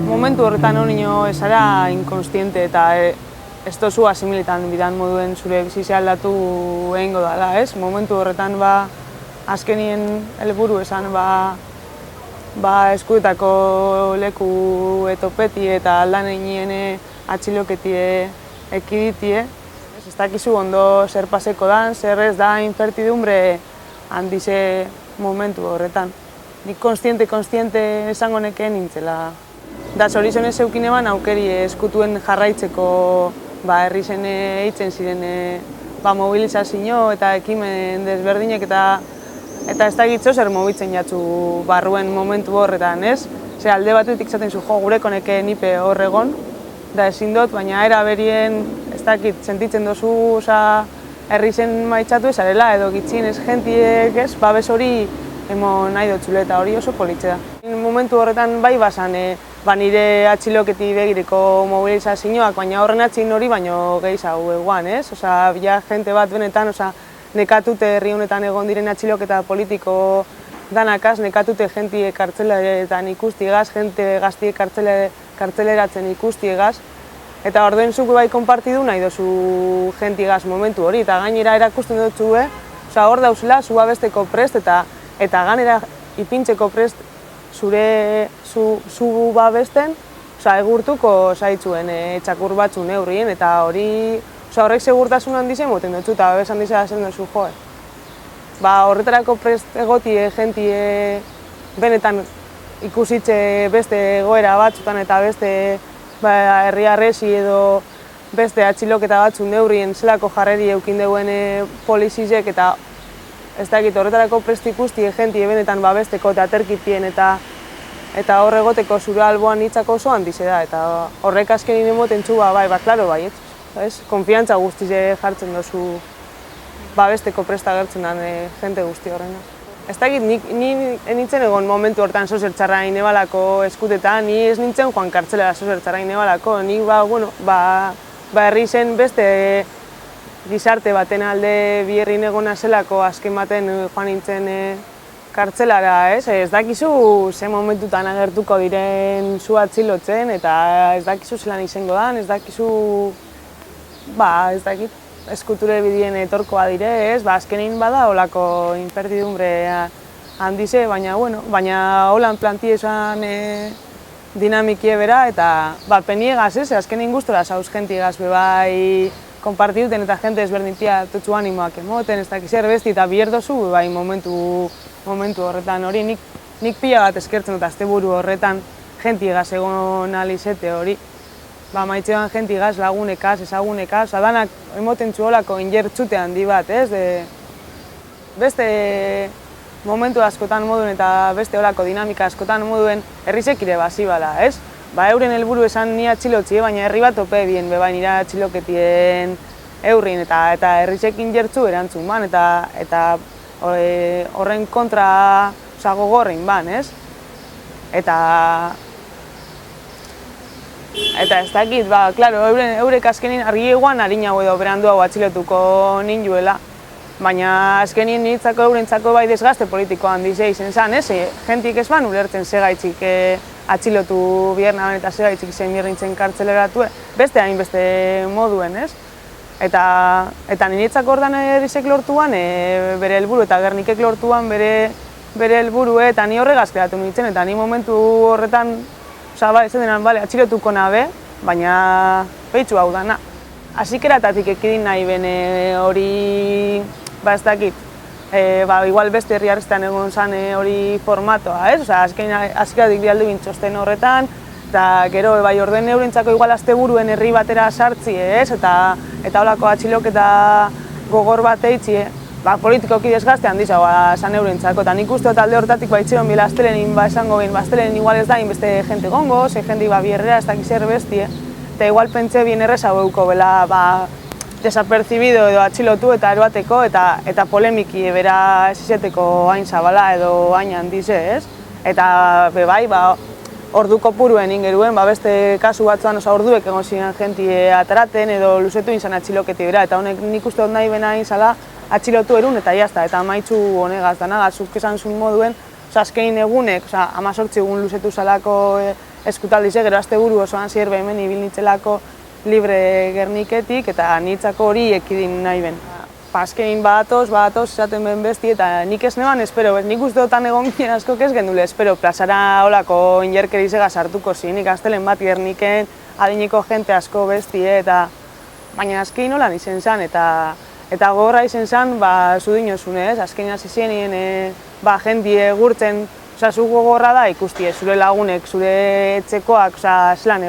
Momentu horretan honino ezara inkonstiente eta ez tozu asimilitan bidan moduen zure bizizia aldatu egingo dela, ez? Momentu horretan azkenien helburu esan eskuetako leku etopeti eta aldan egin atxiloketie ekiditie. Ez dakizu ondo zer paseko dan, zer ez da incertidumbre handize momentu horretan. Nik konstiente esango nekeen nintzela. Da zorizonez eukin eban aukeri eskutuen jarraitzeko herri zen eitzen ziren mobilizazio eta ekimen desberdinek eta ez dakitzo zer mobitzen jatzu barruen momentu horretan, ez? Ze alde batetik zaten zu gureko neke nipe horregon, da ezin dut, baina era berien ez dakit sentitzen dozu herri zen maitzatu ezarela edo gitzien ez jentiek, ez? Babes hori emon nahi dotzule eta hori oso politxe da. Momentu horretan bai bazan nire atxiloketi begireko mobilizazioak, baina horren atxin hori baino gehiago eguan, ez? Osa, bila jente bat benetan, nekatute herri honetan egon diren atxiloketa politiko danakaz, nekatute jentie kartzeletan ikustiegaz, jente gaztiek kartzeleratzen ikustiegaz, eta orduen zuk bai konpartidu nahi dozu jentiegaz momentu hori, eta gainera erakusten dutzu, hor dauzela zu babesteko prest eta gainera ipintzeko prest zu babesten, egurtuko zaitzuen txakur batzu neurrien, eta horrek segurtasun handizen moten dutzu, eta babes handizen zen duzu joe. Horretarako prest egotie jentie benetan ikusitze beste egoera batzutan eta beste herri arresi edo beste atxiloketa batzu neurrien zelako jarreri eukin deuen polizizek eta ez dakit horretarako prest ikustie jentie benetan babesteko eta aterkipien eta hor egoteko zure alboan hitzako oso handize da, eta horrek azkenin emoten txu, klaro, ez? Konfiantza guztize jartzen dozu babesteko presta gertzen den jente guzti horrena. Ez dakit, ni nintzen egon momentu hortan zozer txarra inebalako eskutetan, ni ez nintzen joan kartzelera zozer txarra inebalako, ni herri zen beste gizarte baten alde bierrin egona zelako azken baten joan nintzen kartzelara, ez? Ez dakizu ze momentutan agertuko diren zu atxilotzen eta ez dakizu zelan izango dan, ez dakizu, ez dakit, eskuture bidien etorkoa dire, ez? Azkenin bada holako incertidumbre handize, baina holan planti esan dinamikie bera eta peniegaz, ez? Azkenin gustora zauz jentiegaz bebai konpartiduten eta jente ezberdintia tutsu animoak emoten, ez dakiz erbesti eta bierdozu momentu horretan hori. Nik pila bat eskertzen dut asteburu horretan jentiegaz egon alizete hori. Maitzean jentiegaz, lagunekaz, ezagunekaz, danak emoten txuolako injertzute handi bat, ez? Beste momentu askotan moduen eta beste holako dinamika askotan moduen herrizekire bazibala, ez? Euren helburu esan ni atxilotzi, baina herri bat ope bien bebain nire atxiloketien eurrin eta herrizekin jertzu erantzun ban, eta horren kontra gogorrein ban, ez? Eta ez dakit, klaro, eurek azkenin argi eguan harinago edo berandu hau atxilotuko ninduela, baina azkenin nintzako eurentzako bai desgazte politiko handize izen zan, ez? Jentik ez ban ulertzen segaitzik atxilotu biernaban eta segaitzik zen mirrintzen kartzeleratu, beste hainbeste moduen, ez? Eta niretzako ordan herrizek lortuan bere helburu eta Gernikek lortuan bere helburu eta ni horregaz kreatu nintzen, eta ni momentu horretan ez denan, atxilotuko nabe, baina behitzu hau dana. Hasikeratatik ekidin nahi bene hori, ez dakit, igual beste herri arrestean egon zan hori formatoa, ez? Hasieratik bialdu bintxosten horretan, eta gero orden eurentzako igual asteburuen herri batera sartzi, ez? Eta holako atxiloketa gogor bat eitzi, politikoki desgazte handizago esan eurentzako, eta nik uste alde horretatik baitzion bila astelenin esango behin, astelenin igual ez da inbeste jente gongo, ze jende bierrera ez dakiz erbesti, eta igual pentsa bien erreza beuko bela desapercibido edo atxilotu eta eroateko eta polemiki bera ez izeteko hain zabala edo hain handize, ez? Eta bebai, ordu kopuruen ingeruen, beste kasu batzuan orduek egon ziren jentie ateraten edo luzetu izan atxiloketi bera, eta honek nik uste dut nahi bena izala atxilotu erun eta jazta, eta amaitzu honegaz dana, zuk esan zuen moduen, azkenin egunek, 18 egun luzetu zalako eskutaldize, gero asteburu osoan zierbe hemen ibil nitzelako libre Gerniketik, eta nitzako hori ekidin nahi ben. Azkenin badatoz, esaten ben besti, eta nik ez neban espero, nik uste dutan egon ginen askok ez gendule espero, plazara holako injerkerizega sartuko zinik, astelen bat Gerniken, adineko jente asko besti, eta baina azkenin holan izen zen, eta gogorra izen zen, zudinozune, azkenin hasi zienien, jentie gurtzen, zu gogorra da ikusti, zure lagunek, zure etxekoak, zelan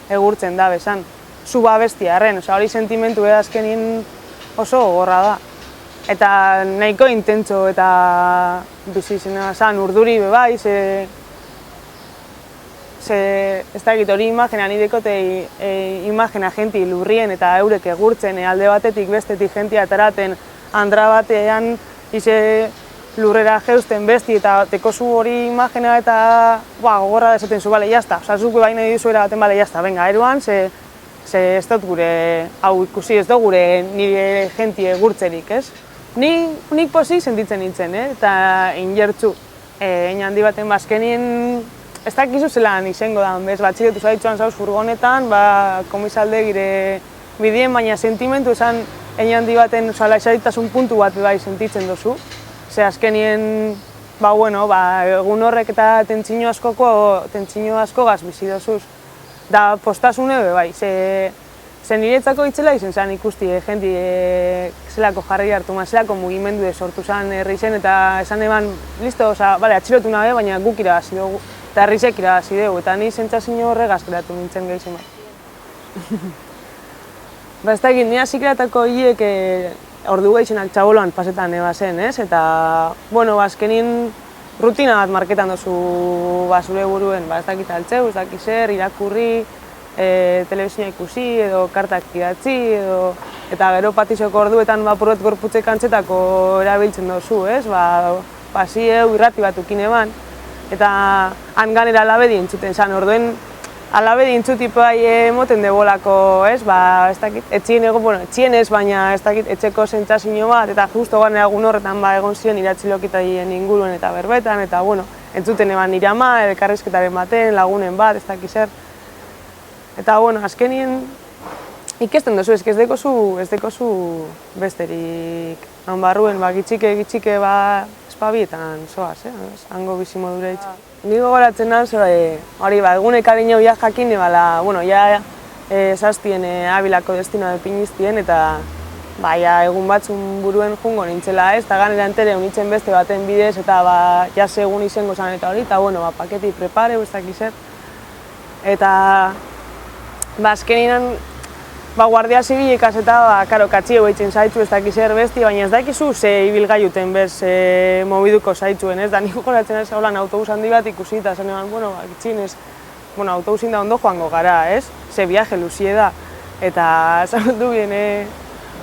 egurtzen da bezan. Zu bestia arren, hori sentimentu azkenin oso gogorra da. Eta nahiko intentso eta bizi zen urduri bebai, ez dakit hori imagenan idekote imagena jenti lurrien eta eurek egurtzen alde batetik bestetik jentia ateraten andra batean lurrera jeusten besti eta tekozu hori imagena eta gogorra desaten zu, bale, jazta. Zuk baina dizuera baten, bale, jazta, venga, eruan, ez dut gure, hau ikusi ez dut gure nire jentie gurtzerik, ez? Nik pozik sentitzen nintzen, eta injertzu. Handi baten bazkenien, ez dakizu zelan izango da, bez, batxiletu zaitzuan zauz furgonetan, komisalde gire bidien, baina sentimentu esan handi baten laixaritasun puntu bat bai sentitzen dozu. Ze azkenien, egun horrek eta tentsio askogaz bizi dozuz. Da postasune bai, ze niretzako itzela izen zen ikusti jenti zelako jarri hartu, zelako mugimendu sortu zen herri zen, eta esan eban, listo, atxilotu nabe, baina guk irabazi dugu, eta herrizek irabazi dugu, eta ni zentzazio horregaz geratu nintzen gehizen bat. Ez da egin, nire zikratako hiek ordu gehienak txaboloan pasetan zen, ez? Eta, azkenin rutina bat marketan dozu zure buruen, ez dakit altzeu, ez dakit zer, irakurri, telebizioa ikusi, edo kartak idatzi, eta gero patizoko orduetan purret gorputzek antzetako erabiltzen dozu, ez? Pasieu, irrati bat ukin eban, eta han ganera alabedi entzuten zan, orduen alabedi entzutipai emoten debolako, ez? Ez dakit, etxien ez, baina ez dakit, etxeko zentzazio bat, eta justo ganera egun horretan egon ziren iratzilokitarien inguruen eta berbetan, eta entzuten eban nire ama, elkarrizketaren baten, lagunen bat, ez dakit zer. Eta, azkenien ikesten dozu, ez dekozu besterik. Han barruen, gitxike, espabietan zoaz, hango bizi modura itxe. Ni gogoratzen naz, hori, egunek adineu jakin, zaztien Abilako destinoa depiniztien, eta egun batzun buruen jungo nintzela ez, eta ganera entere unitzen beste baten bidez, eta jase egun izango zan eta hori, eta paketi prepare, ez dakiz zer. Eta azkeninan Guardia Zibilikaz eta katxio behitzen zaitzu ez dakiz zer besti, baina ez dakizu ze ibilgailuten bez mobiduko zaitzuen, ez? Da niko goratzen ez haulan autobus handi bat ikusi eta zen eban, gitxinez, autobusin da ondo joango gara, ez? Ze viaje luzie da. Eta zabaldu bien,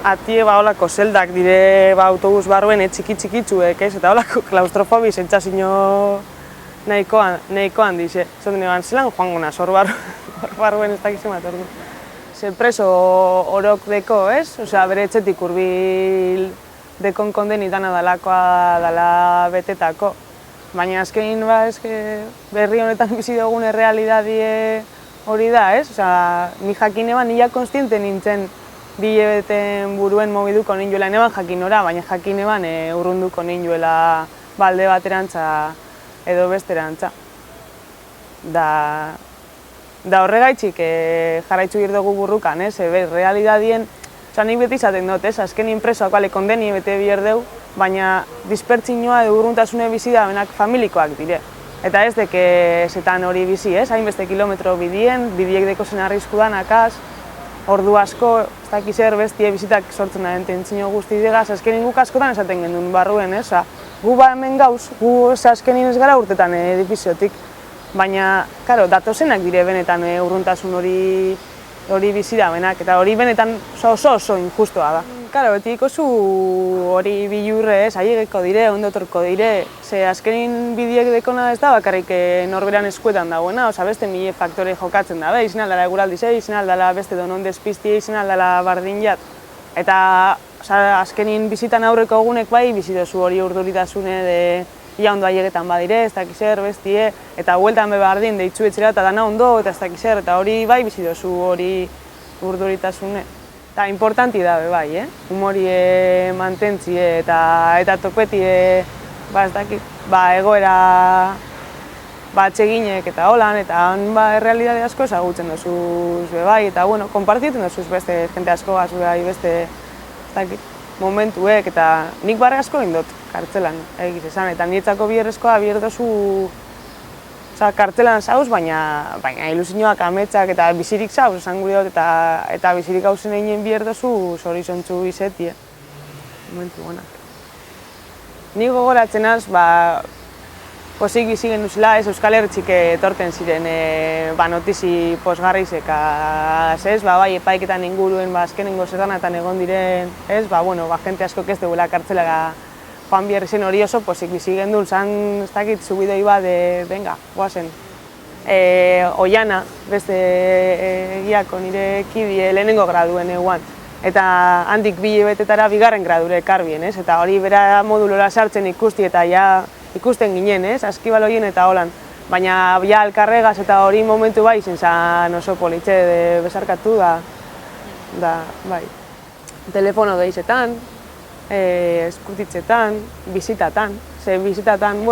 atie holako zeldak dire autobus barruen txiki-txikitzuek, ez? Eta holako klaustrofobi zentzazio nahikoan dize. Zaten eban, zelan joango naz, hor barruen ez dakiz emat ordu. Ze preso orok deko, ez? Bere etxetik hurbil dekon kondeni dana dalakoa dala betetako. Baina azkenin berri honetan bizi dugun errealidadie hori da, ez? Ni jakin eban, nila konstiente nintzen bilebeten buruen mobiduko ninduela, eban jakin ora, baina jakin eban urrunduko ninduela balde baterantza edo besterantza. Da horregaitxik jarraitzu girdugu burrukan, ez? Realidadien, nik beti izaten dut, ez? Azkenin presoak kondeni bete bierdeu, baina dispertzinoa edo urruntasune bizi da benak familikoak dire. Eta ez deke zetan hori bizi, ez? Hainbeste kilometro bidiek deko zen arrisku danakaz, ordu asko, ez dakiz bestie bizitak sortzen da tentsio guzti digaz, azkenin guk askotan esaten gendun barruen, ez? Gu hemen gauz, gu azkenin ez gara urtetan edifiziotik. Baina, datozenak dire benetan urruntasun hori bizi da benak, eta hori benetan oso injustua da. Karo, beti ikozu hori bilurre, ailegeko dire, ondotorko dire, ze azkenin bidiek dekona ez da bakarrik norberan eskuetan dagoena, oza beste mile faktore jokatzen dabe, izan aldala eguraldizei, izan aldala beste donon despizti, izan aldala bardin jat. Eta azkenin bizitan aurreko egunek bai, bizidozu hori urduritasune de ia ondo aiegetan badire, ez dakiz zer, bestie, eta hueltan be bardin deitzu etxera eta dana ondo, eta ez dakiz zer, eta hori bai bizidozu hori urduritasune. Eta importanti da be bai, humorie mantentzie eta topetie, ez dakit, egoera atseginek eta holan, eta han errealidade asko ezagutzen dozuz be bai, eta bueno, konpartitzen dozuz beste jente asko gaz bai, beste, ez dakit, momentuek, eta nik barre asko indot kartzelan, egiz esan, eta niretzako bierrezkoa bierdozu kartzelan zauz, baina ilusioak ametsak eta bizirik zauz, esan gure dut, eta bizirik hauzen egin bierdozu horizontzu izetie. Momentu honak. Ni gogoratzen az, pozik bizi genuzela, ez Euskal Hertzik etorten ziren notizi posgarrizekaz, ez, bai epaiketan inguruen azkenengo zerdanatan egon diren, ez, jente asko ez dugula kartzelara joan bierri zen hori oso pozik bizi gendun, zan, ez dakit, zubidoi bat, venga, guazen. Oiana, beste egiako nire kidie lehenengo graduen eguan. Eta handik bi hilabetetara bigarren gradure ekarbien, ez? Eta hori bera modulora sartzen ikusti eta ja ikusten ginen, ez? Askibaloien eta holan. Baina ja alkarregaz eta hori momentu bai izan zan oso politxe besarkatu da, bai. Telefono deizetan, eskutitzetan, bizitatan. Ze bizitatan,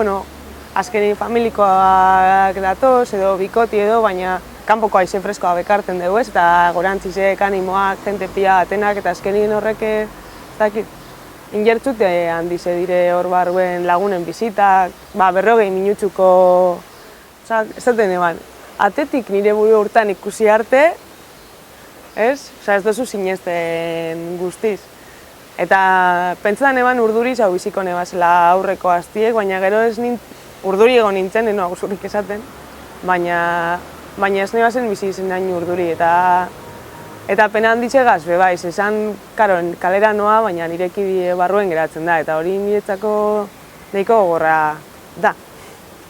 azkenin familikoak datoz edo bikoti edo, baina kanpoko haize freskoa bekarten dugu ez, eta gorantzizek, animoak, jente pia atenak, eta azkenin horrek, injertzute handize dire hor barruen lagunen bizitak, 40 minutzuko, ez duten eban, atetik nire buru urtan ikusi arte, ez duzu sinesten guztiz. Eta pentsetan eban urduriz hau biziko nebazela aurreko hastiek, baina gero ez urduri egon nintzen, eno aguzurrik esaten, baina ez nebazen bizi izen hain urduri, eta pena handitxegaz, bai, esan, kalera noa, baina nireki barruen geratzen da, eta hori niretzako nahiko gogorra da,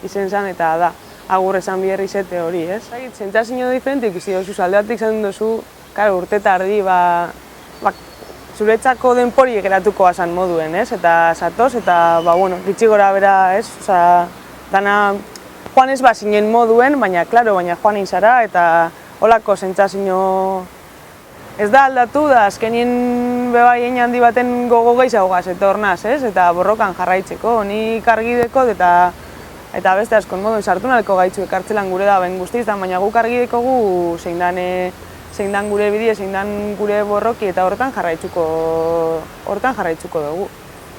izen zan eta da, agur esan biherri zete hori, ez? Zentzazio diferente ikusi dozu, alde batik zen duzu, urte tardi, zuretzako denpori geratuko azan moduen, ez? Eta zatoz, eta, gitxi gora bera, ez? Dana, joan ez zinen moduen, baina joan inzara, eta holako zentzazio ez da aldatu da, azkenien bebai handi baten gogo gehiagogaz etornaz, ez? Eta borrokan jarraitzeko, nik argi dekot eta beste askon moduen sartu naleko gaitzu ekartzelan gure da ben guztiz, baina guk argi dekogu zein dan gure bidie, zein dan gure borroki, eta horretan jarraitzuko dugu.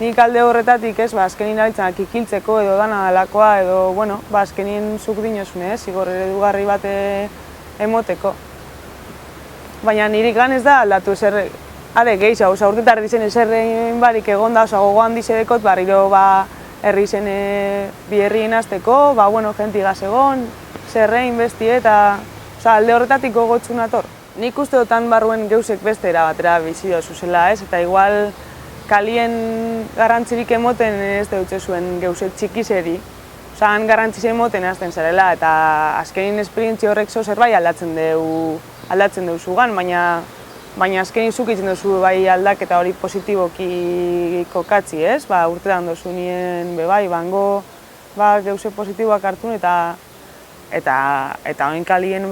Nik alde horretatik ez, azkenin abiltzanak ikiltzeko edo dana dalakoa, edo, azkenin zuk dinozune, ez, zigor eredugarri bat emoteko. Baina nirik lan ez da aldatu ezer, gehiago, urtetar dizen ezerrein barik egonda, gogoan dizedekot, barriro herri zen bi herrien azteko, jentigaz egon, zerrein bestie, eta alde horretatik gogotzun ator. Nik uste dutan barruen geusek beste erabatera bizido zuzela, ez, eta igual kalien garrantzirik emoten ez dutze zuen geusek txikizeri. Han garrantzise emoten azten zarela, eta azkenin esperientzia horrek zerbait aldatzen duzugan, baina azkenin zukitzen duzu bai aldaketa hori positiboki kokatzi, ez? Urtetan duzu nien bebai, bango geuse positiboak hartun, eta honin kalien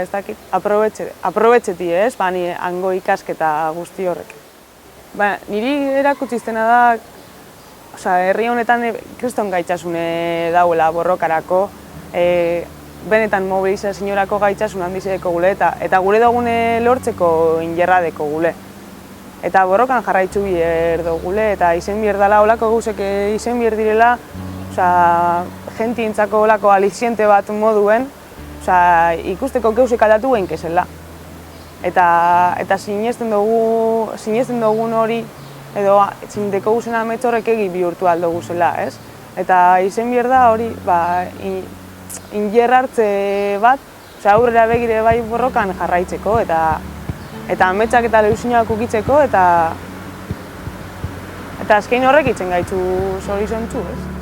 ez dakit, aprobetxeti, ez? Hango ikasketa guzti horrek. Niri erakutziztena da, herri honetan kriston gaitasune dauela borrokarako, benetan mobilizaziorako gaitasun handizeko gule, eta gure dugune lortzeko injerradeko gule. Eta borrokan jarraitzu bier dugule, eta izen bier dela olako gauzek izen bier direla, jentientzako olako aliziente bat moduen, ikusteko gauzek aldatu gehin kezela. Eta sinesten dugun hori, edo zindeko guzen ametxorrek egi bihurtu aldo guzela, ez? Eta izen bier da hori, injer hartze bat, aurrera begire bai borrokan jarraitzeko, eta eta ametsak eta leusinak ukitzeko, eta azkein horrek itzen gaitzu zorizontsu, ez?